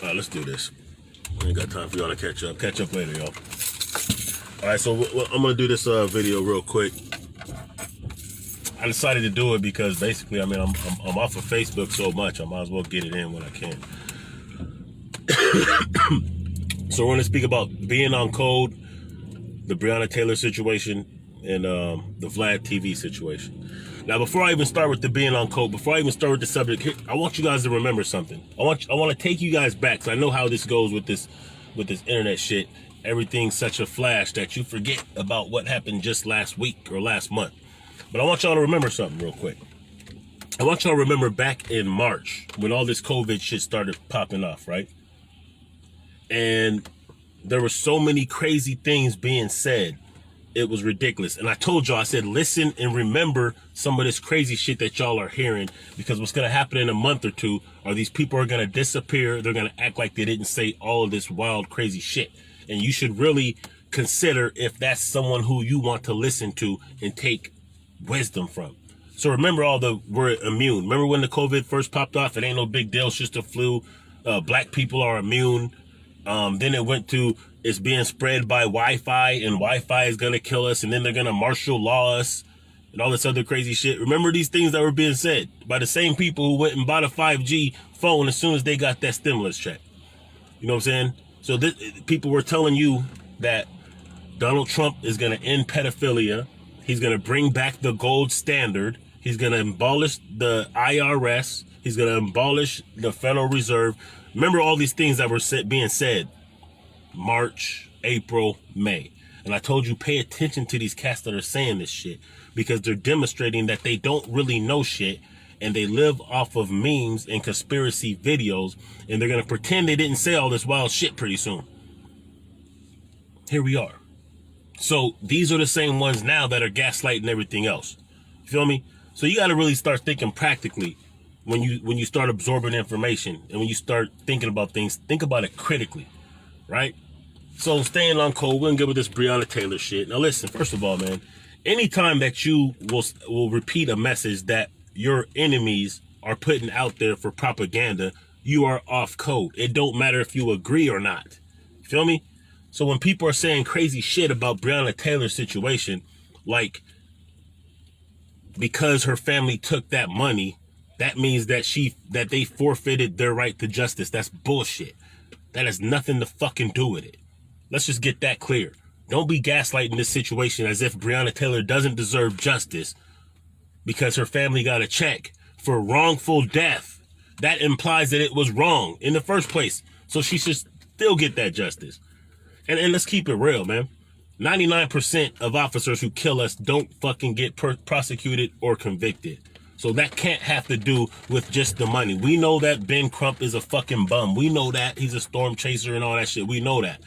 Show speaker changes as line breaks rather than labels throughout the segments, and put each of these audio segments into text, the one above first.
All right, let's do this. I ain't got time for y'all to catch up. Catch up later, y'all. All right, so I'm gonna do this video real quick. I decided to do it because basically, I mean, I'm off of Facebook so much, I might as well get it in when I can. So we're gonna speak about being on code, the Breonna Taylor situation, and the VladTV situation. Now, before I even start with the being on code, before I even start with the subject, here, I want you guys to remember something. I want to take you guys back, because I know how this goes with this internet shit. Everything's such a flash that you forget about what happened just last week or last month. But I want y'all to remember something real quick. I want y'all to remember back in March when all this COVID shit started popping off, right? And there were so many crazy things being said. It was ridiculous. And I told y'all, I said, listen and remember some of this crazy shit that y'all are hearing, because what's going to happen in a month or two are these people are going to disappear. They're going to act like they didn't say all of this wild, crazy shit. And you should really consider if that's someone who you want to listen to and take wisdom from. So remember we're immune. Remember when the COVID first popped off? It ain't no big deal. It's just a flu. Black people are immune. Then it went to it's being spread by Wi-Fi, and Wi-Fi is going to kill us, and then they're going to martial law us and all this other crazy shit. Remember these things that were being said by the same people who went and bought a 5G phone as soon as they got that stimulus check. You know what I'm saying? So people were telling you that Donald Trump is going to end pedophilia. He's going to bring back the gold standard. He's going to abolish the IRS. He's going to abolish the Federal Reserve. Remember all these things that were being said March, April, May. And I told you, pay attention to these cats that are saying this shit, because they're demonstrating that they don't really know shit, and they live off of memes and conspiracy videos, and they're going to pretend they didn't say all this wild shit pretty soon. Here we are. So these are the same ones now that are gaslighting everything else. You feel me? So you got to really start thinking practically when you start absorbing information, and when you start thinking about things, think about it critically, right? So staying on code, we're gonna get with this Breonna Taylor shit. Now listen, first of all, man, anytime that you will repeat a message that your enemies are putting out there for propaganda, you are off code. It don't matter if you agree or not. You feel me? So when people are saying crazy shit about Breonna Taylor's situation, like because her family took that money, that means that they forfeited their right to justice. That's bullshit. That has nothing to fucking do with it. Let's just get that clear. Don't be gaslighting this situation as if Breonna Taylor doesn't deserve justice because her family got a check for wrongful death. That implies that it was wrong in the first place. So she should still get that justice. And let's keep it real, man. 99% of officers who kill us don't fucking get prosecuted or convicted. So that can't have to do with just the money. We know that Ben Crump is a fucking bum. We know that he's a storm chaser and all that shit. We know that.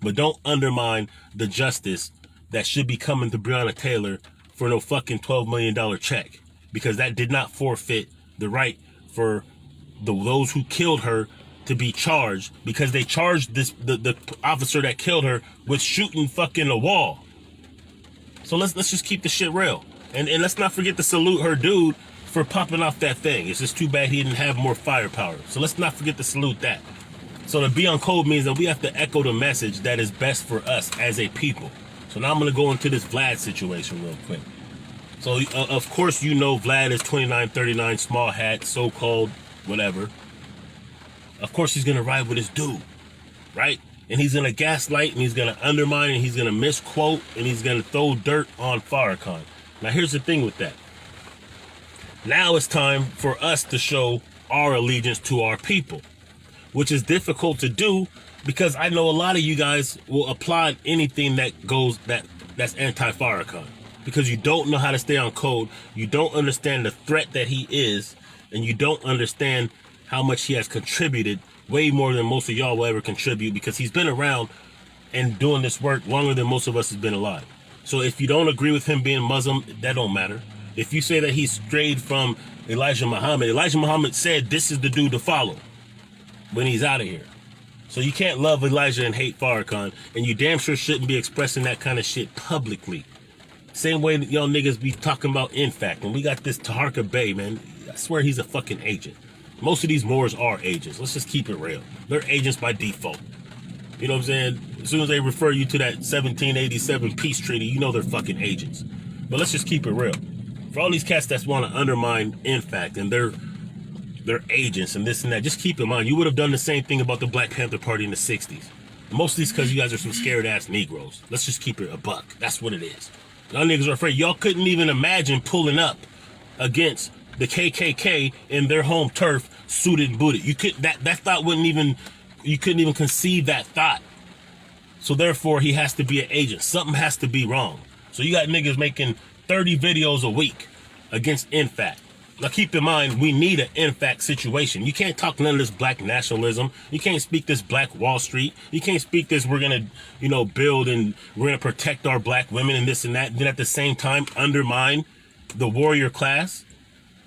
But don't undermine the justice that should be coming to Breonna Taylor for no fucking $12 million check. Because that did not forfeit the right for those who killed her to be charged, because they charged the officer that killed her with shooting fucking a wall. So let's just keep the shit real. And let's not forget to salute her dude for popping off that thing. It's just too bad he didn't have more firepower. So let's not forget to salute that. So to be on code means that we have to echo the message that is best for us as a people. So now I'm going to go into this Vlad situation real quick. So of course you know Vlad is 2939, small hat, so-called whatever. Of course he's going to ride with his dude, right? And he's going to gaslight, and he's going to undermine, and he's going to misquote, and he's going to throw dirt on Farrakhan. Now here's the thing with that. Now it's time for us to show our allegiance to our people, which is difficult to do because I know a lot of you guys will applaud anything that's anti-Farrakhan, because you don't know how to stay on code. You don't understand the threat that he is, and you don't understand how much he has contributed, way more than most of y'all will ever contribute, because he's been around and doing this work longer than most of us has been alive. So if you don't agree with him being Muslim, that don't matter. If you say that he strayed from Elijah Muhammad said this is the dude to follow when he's out of here. So you can't love Elijah and hate Farrakhan, and you damn sure shouldn't be expressing that kind of shit publicly. Same way that y'all niggas be talking about InFact. When we got this Taharka Bey, man, I swear he's a fucking agent. Most of these Moors are agents. Let's just keep it real. They're agents by default. You know what I'm saying? As soon as they refer you to that 1787 peace treaty, you know they're fucking agents. But let's just keep it real. For all these cats that want to undermine INFACT and they're agents and this and that, just keep in mind, you would have done the same thing about the Black Panther Party in the 60s. Mostly it's because you guys are some scared-ass Negroes. Let's just keep it a buck. That's what it is. Y'all niggas are afraid. Y'all couldn't even imagine pulling up against the KKK in their home turf, suited and booted. You could that thought wouldn't even, you couldn't even conceive that thought. So therefore, he has to be an agent. Something has to be wrong. So you got niggas making 30 videos a week against INFACT. Now keep in mind, we need an INFACT situation. You can't talk none of this black nationalism. You can't speak this black Wall Street. You can't speak this, we're gonna, build and we're gonna protect our black women and this and that. Then at the same time, undermine the warrior class.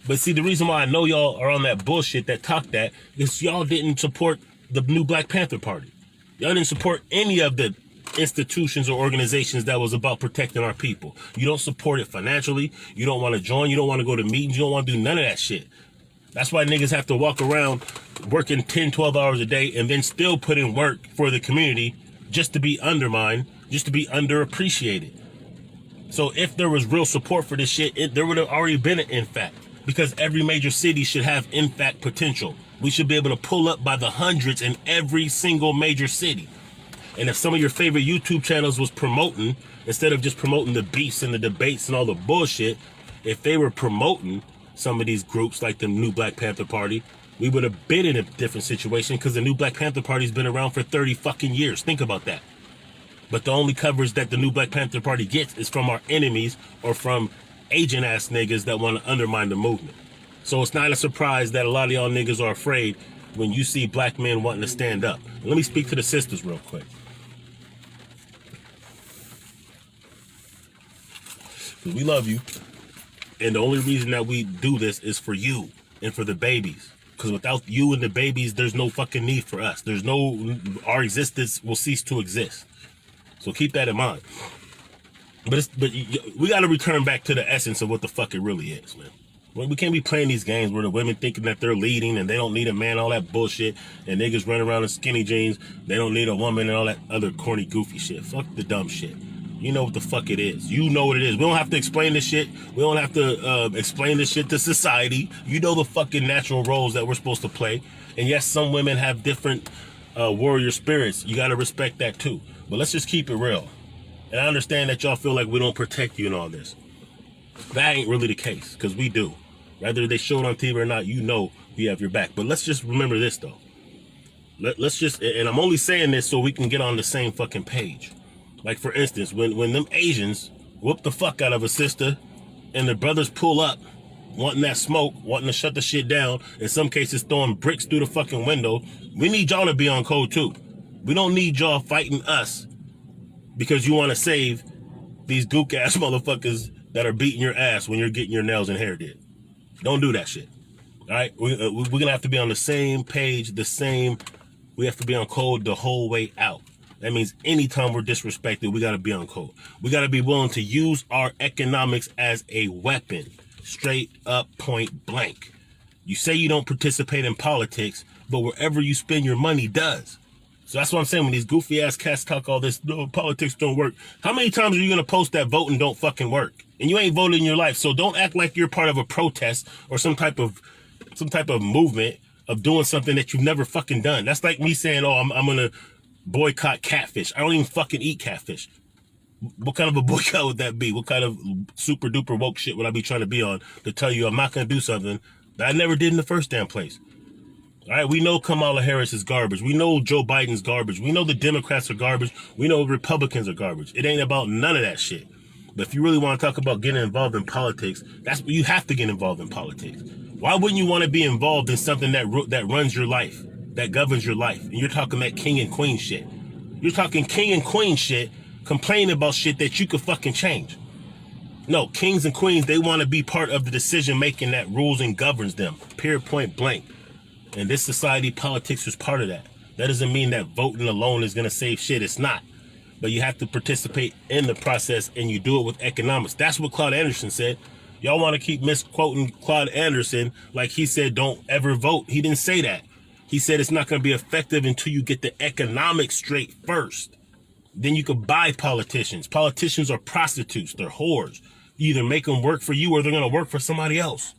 But see, the reason why I know y'all are on that bullshit that talk that is y'all didn't support the new Black Panther Party. Y'all didn't support any of the institutions or organizations that was about protecting our people. You don't support it financially. You don't want to join. You don't want to go to meetings. You don't want to do none of that shit. That's why niggas have to walk around working 10, 12 hours a day and then still put in work for the community just to be undermined, just to be underappreciated. So if there was real support for this shit, there would have already been an INFACT, because every major city should have INFACT potential. We should be able to pull up by the hundreds in every single major city. And if some of your favorite YouTube channels was promoting, instead of just promoting the beefs and the debates and all the bullshit, if they were promoting some of these groups like the new Black Panther Party, we would have been in a different situation, because the new Black Panther Party's been around for 30 fucking years. Think about that. But the only coverage that the new Black Panther Party gets is from our enemies or from agent ass niggas that want to undermine the movement. So it's not a surprise that a lot of y'all niggas are afraid when you see black men wanting to stand up. Let me speak to the sisters real quick. Because we love you. And the only reason that we do this is for you and for the babies. Because without you and the babies, there's no fucking need for us. Our existence will cease to exist. So keep that in mind. But we got to return back to the essence of what the fuck it really is, man. We can't be playing these games where the women thinking that they're leading and they don't need a man, all that bullshit, and niggas run around in skinny jeans, they don't need a woman and all that other corny, goofy shit. Fuck the dumb shit. You know what the fuck it is. You know what it is. We don't have to explain this shit. We don't have to explain this shit to society. You know the fucking natural roles that we're supposed to play. And yes, some women have different warrior spirits. You got to respect that too. But let's just keep it real. And I understand that y'all feel like we don't protect you and all this. That ain't really the case, because we do. Whether they show it on TV or not, you know we have your back. But let's just remember this, though. Let's just, and I'm only saying this so we can get on the same fucking page. Like, for instance, when them Asians whoop the fuck out of a sister and the brothers pull up, wanting that smoke, wanting to shut the shit down, in some cases throwing bricks through the fucking window, we need y'all to be on code too. We don't need y'all fighting us because you want to save these gook ass motherfuckers that are beating your ass when you're getting your nails and hair did. Don't do that shit. All right? We're going to have to be on the same page, we have to be on code the whole way out. That means anytime we're disrespected, we got to be on code. We got to be willing to use our economics as a weapon, straight up, point blank. You say you don't participate in politics, but wherever you spend your money does. So that's what I'm saying. When these goofy ass cats talk all this, no, politics don't work. How many times are you going to post that voting don't fucking work? And you ain't voted in your life. So don't act like you're part of a protest or some type of movement of doing something that you've never fucking done. That's like me saying, oh, I'm going to boycott catfish. I don't even fucking eat catfish. What kind of a boycott would that be? What kind of super duper woke shit would I be trying to be on to tell you I'm not going to do something that I never did in the first damn place? All right, we know Kamala Harris is garbage. We know Joe Biden's garbage. We know the Democrats are garbage. We know Republicans are garbage. It ain't about none of that shit. But if you really want to talk about getting involved in politics, you have to get involved in politics. Why wouldn't you want to be involved in something that runs your life, that governs your life? And you're talking that king and queen shit. You're talking king and queen shit, complaining about shit that you could fucking change. No, kings and queens, they want to be part of the decision making that rules and governs them. Period, point blank. And this society, politics is part of that. That doesn't mean that voting alone is going to save shit. It's not. But you have to participate in the process, and you do it with economics. That's what Claude Anderson said. Y'all want to keep misquoting Claude Anderson like he said don't ever vote. He didn't say that. He said it's not going to be effective until you get the economics straight first. Then you can buy politicians. Politicians are prostitutes. They're whores. You either make them work for you or they're going to work for somebody else.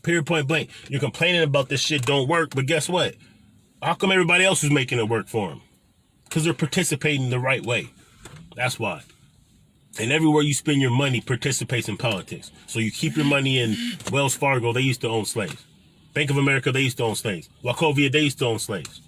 Period, point blank. You're complaining about this shit don't work, but guess what? How come everybody else is making it work for them? Because they're participating the right way. That's why. And everywhere you spend your money participates in politics. So you keep your money in Wells Fargo, they used to own slaves. Bank of America, they used to own slaves. Wachovia, they used to own slaves.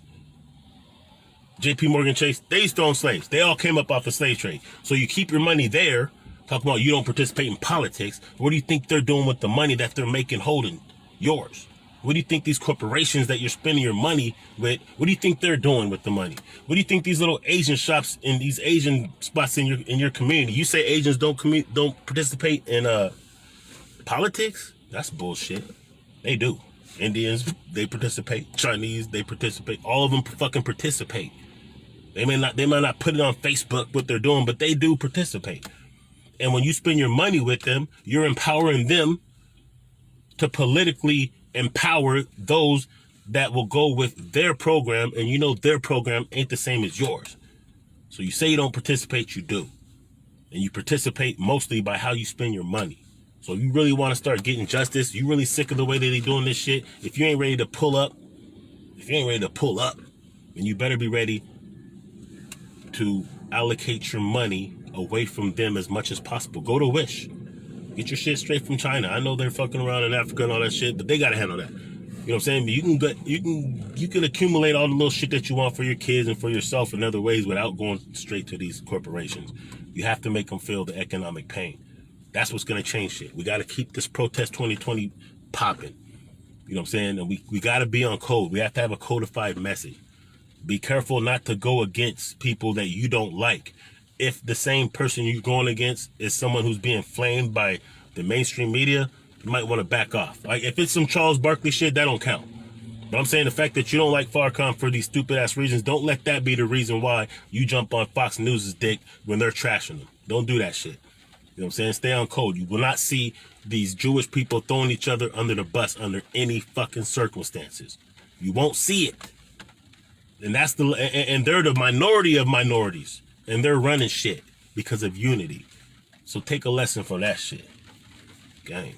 JP Morgan Chase, they used to own slaves. They all came up off the slave trade. So you keep your money there. Talking about you don't participate in politics. What do you think they're doing with the money that they're making holding yours? What do you think these corporations that you're spending your money with, what do you think they're doing with the money? What do you think these little Asian shops in these Asian spots in your community? You say Asians don't participate in politics? That's bullshit. They do. Indians, they participate. Chinese, they participate. All of them fucking participate. They might not put it on Facebook what they're doing, but they do participate. And when you spend your money with them, you're empowering them to politically empower those that will go with their program, and you know their program ain't the same as yours. So you say you don't participate, you do. And you participate mostly by how you spend your money. So if you really want to start getting justice, you really sick of the way that they doing this shit, if you ain't ready to pull up, then you better be ready to allocate your money away from them as much as possible. Go to Wish. Get your shit straight from China. I know they're fucking around in Africa and all that shit, but they gotta handle that. You know what I'm saying? You can accumulate all the little shit that you want for your kids and for yourself in other ways without going straight to these corporations. You have to make them feel the economic pain. That's what's gonna change shit. We gotta keep this protest 2020 popping. You know what I'm saying? And we gotta be on code. We have to have a codified message. Be careful not to go against people that you don't like. If the same person you're going against is someone who's being flamed by the mainstream media, you might want to back off. Like, if it's some Charles Barkley shit, that don't count. But I'm saying the fact that you don't like Farrakhan for these stupid-ass reasons, don't let that be the reason why you jump on Fox News' dick when they're trashing them. Don't do that shit. You know what I'm saying? Stay on code. You will not see these Jewish people throwing each other under the bus under any fucking circumstances. You won't see it. And they're the minority of minorities. And they're running shit because of unity. So take a lesson from that shit. Gang.